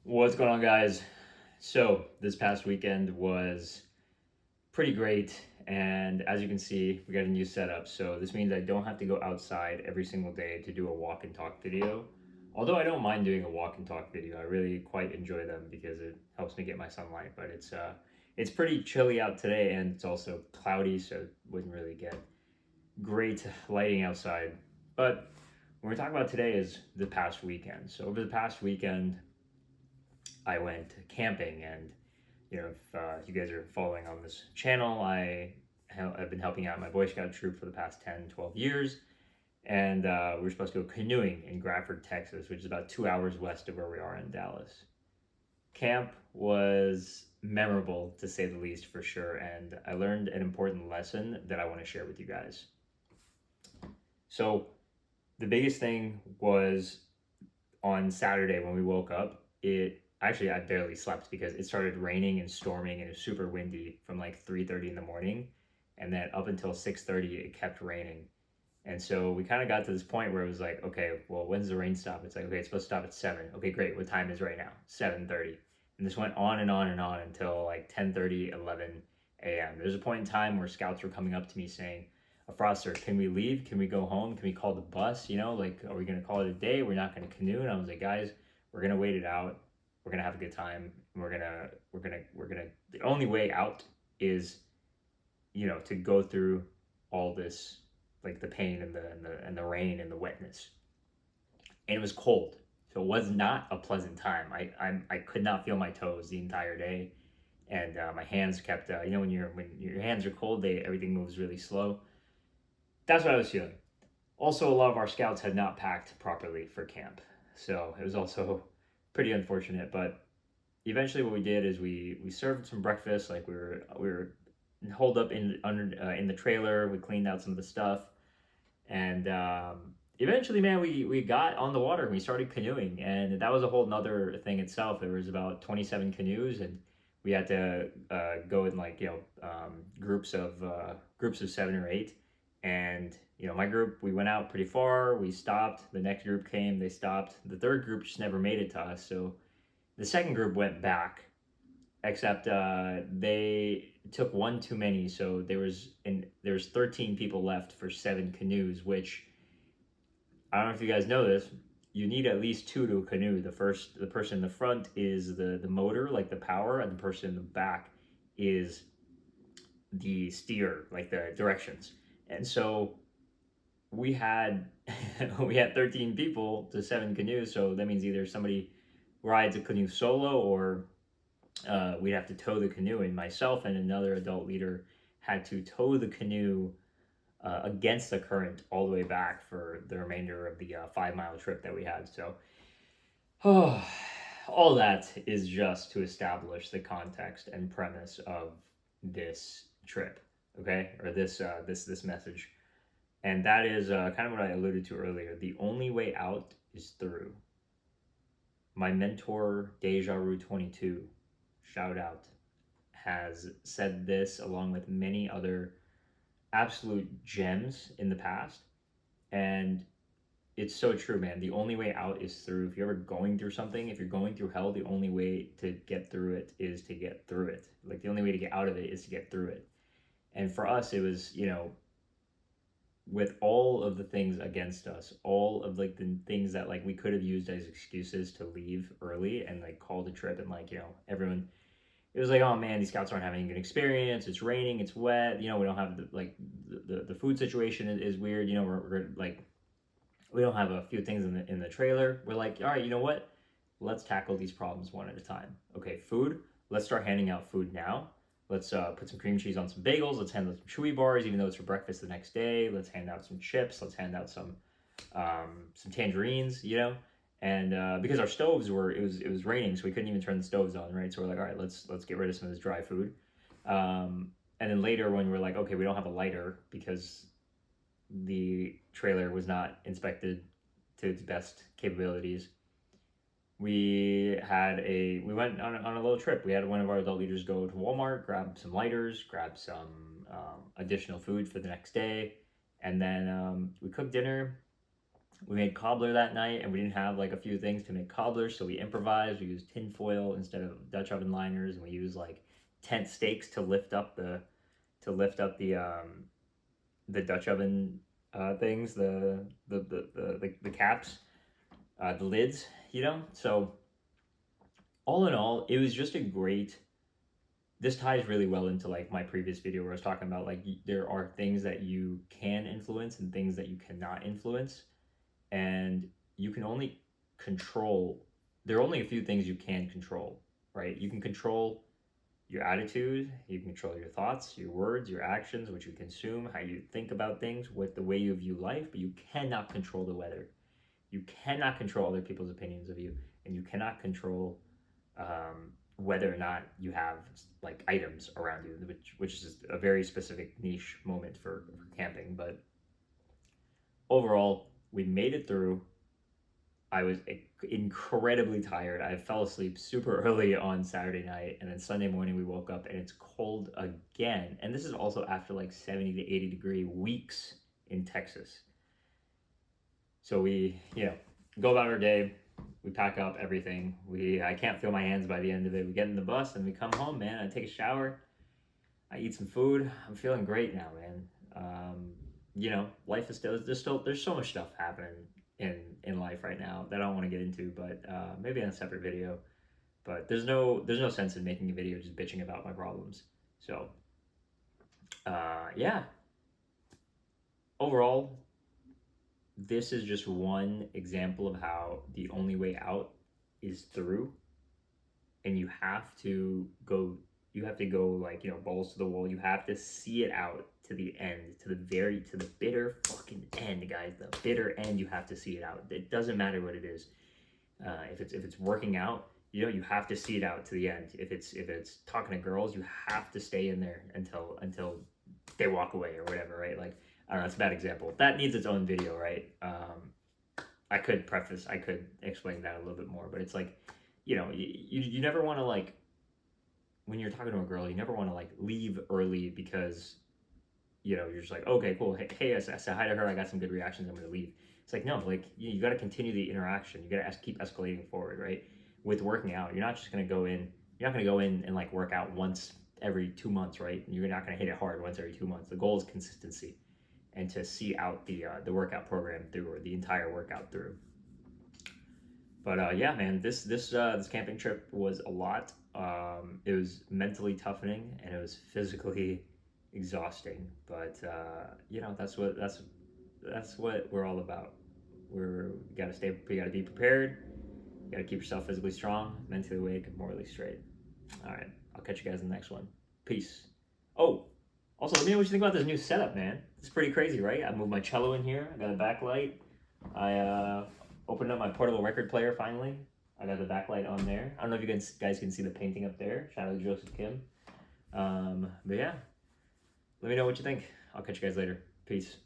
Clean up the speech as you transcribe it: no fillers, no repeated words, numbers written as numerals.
What's going on, guys? So, this past weekend was pretty great, and as you can see, we got a new setup. So, this means I don't have to go outside every single day to do a walk and talk video. Although I don't mind doing a walk and talk video, I really quite enjoy them because it helps me get my sunlight. But it's pretty chilly out today, and it's also cloudy, so it wouldn't really get great lighting outside. But what we're talking about today is the past weekend. So, over the past weekend, I went camping, and if you guys are following on this channel, I've been helping out my Boy Scout troop for the past 10, 12 years, and we were supposed to go canoeing in Bradford, Texas, which is about 2 hours west of where we are in Dallas. Camp was memorable to say the least, for sure, and I learned an important lesson that I want to share with you guys. So the biggest thing was on Saturday when we woke up. It actually I barely slept because it started raining and storming and it was super windy from like 3:30 in the morning, and then up until 6:30 it kept raining. And so we kind of got to this point where it was like, okay, well, when's the rain stop? It's like, okay, it's supposed to stop at 7. Okay, great. What time is right now? 7:30. And this went on and on and on until like 10:30, 11 a.m. There's a point in time where scouts were coming up to me saying, Froster, can we leave? Can we go home? Can we call the bus? Like, are we going to call it a day? We're not going to canoe. And I was like, guys, we're going to wait it out. We're going to have a good time. The only way out is, to go through all this, like the pain and the rain and the wetness. And it was cold. So it was not a pleasant time. I could not feel my toes the entire day. And my hands kept, when your hands are cold, everything moves really slow. That's what I was feeling. Also, a lot of our scouts had not packed properly for camp, so it was also pretty unfortunate. But eventually, what we did is we served some breakfast. Like we were holed up in the trailer. We cleaned out some of the stuff, and eventually, man, we got on the water and we started canoeing, and that was a whole nother thing itself. There was about 27 canoes, and we had to go in like groups of 7 or 8. And my group, we went out pretty far. We stopped. The next group came. They stopped. The third group just never made it to us. So the second group went back, except they took one too many. So there was 13 people left for 7 canoes. Which, I don't know if you guys know this. You need at least 2 to a canoe. The person in the front is the motor, like the power, and the person in the back is the steer, like the directions. And so we had we had 13 people to 7 canoes. So that means either somebody rides a canoe solo, or we'd have to tow the canoe. And myself and another adult leader had to tow the canoe against the current all the way back for the remainder of the 5 mile trip that we had. So all that is just to establish the context and premise of this trip, okay, or this message. And that is kind of what I alluded to earlier. The only way out is through. My mentor, Deja Ru 22, shout out, has said this along with many other absolute gems in the past. And it's so true, man. The only way out is through. If you're ever going through something, if you're going through hell, the only way to get through it is to get through it. Like, the only way to get out of it is to get through it. And for us, it was, with all of the things against us, all of like the things that like we could have used as excuses to leave early and like call the trip, and like, everyone, it was like, oh man, these scouts aren't having a good experience. It's raining, it's wet. We don't have the food situation is weird. We're like, we don't have a few things in the trailer. We're like, all right, you know what? Let's tackle these problems one at a time. Okay, food. Let's start handing out food now. Let's put some cream cheese on some bagels. Let's hand out some chewy bars, even though it's for breakfast the next day. Let's hand out some chips. Let's hand out some tangerines. And because our stoves it was raining, so we couldn't even turn the stoves on, right? So we're like, all right, let's get rid of some of this dry food. And then later, when we're like, okay, we don't have a lighter because the trailer was not inspected to its best capabilities, we went on a little trip. We had one of our adult leaders go to Walmart, grab some lighters, grab some additional food for the next day, and then we cooked dinner. We made cobbler that night, and we didn't have like a few things to make cobbler, so we improvised. We used tin foil instead of Dutch oven liners, and we used like tent stakes to lift up the Dutch oven things, the caps, the lids, you know. So all in all, it was just a great. This ties really well into like my previous video where I was talking about like there are things that you can influence and things that you cannot influence, and you can only control. There are only a few things you can control, right? You can control your attitude, you can control your thoughts, your words, your actions, what you consume, how you think about things, what the way you view life, but you cannot control the weather. You cannot control other people's opinions of you, and you cannot control whether or not you have like items around you, which is a very specific niche moment for camping. But overall, we made it through. I was incredibly tired. I fell asleep super early on Saturday night, and then Sunday morning we woke up and it's cold again. And this is also after like 70 to 80-degree weeks in Texas. So we, go about our day. We pack up everything. I can't feel my hands by the end of it. We get in the bus and we come home, man. I take a shower. I eat some food. I'm feeling great now, man. Life is there's so much stuff happening in life right now that I don't want to get into, but maybe in a separate video. But there's no sense in making a video just bitching about my problems. So yeah. Overall, this is just one example of how the only way out is through, and you have to go like, balls to the wall. You have to see it out to the end, to the bitter fucking end, guys. The bitter end. You have to see it out. It doesn't matter what it is. If it's working out, you have to see it out to the end. If it's talking to girls, you have to stay in there until they walk away or whatever, right? Like, I don't know, it's a bad example. That needs its own video, right? I could explain that a little bit more, but it's like, you never want to, like, when you're talking to a girl, you never want to like leave early because, you're just like, okay, cool. Hey, I said hi to her. I got some good reactions. I'm going to leave. It's like, no, like you got to continue the interaction. You got to keep escalating forward, right? With working out, you're not just going to go in. You're not going to go in and like work out once every 2 months, right? You're not going to hit it hard once every 2 months. The goal is consistency, and to see out the workout program through, or the entire workout through. But yeah, man, this camping trip was a lot. It was mentally toughening and it was physically exhausting. But that's what we're all about. We gotta be prepared. You gotta keep yourself physically strong, mentally awake, and morally straight. All right, I'll catch you guys in the next one. Peace. Oh, also, let me know what you think about this new setup, man. It's pretty crazy, right? I moved my cello in here. I got a backlight. I opened up my portable record player finally. I got the backlight on there. I don't know if you guys can see the painting up there. Shout out to Joseph Kim. But yeah, let me know what you think. I'll catch you guys later. Peace.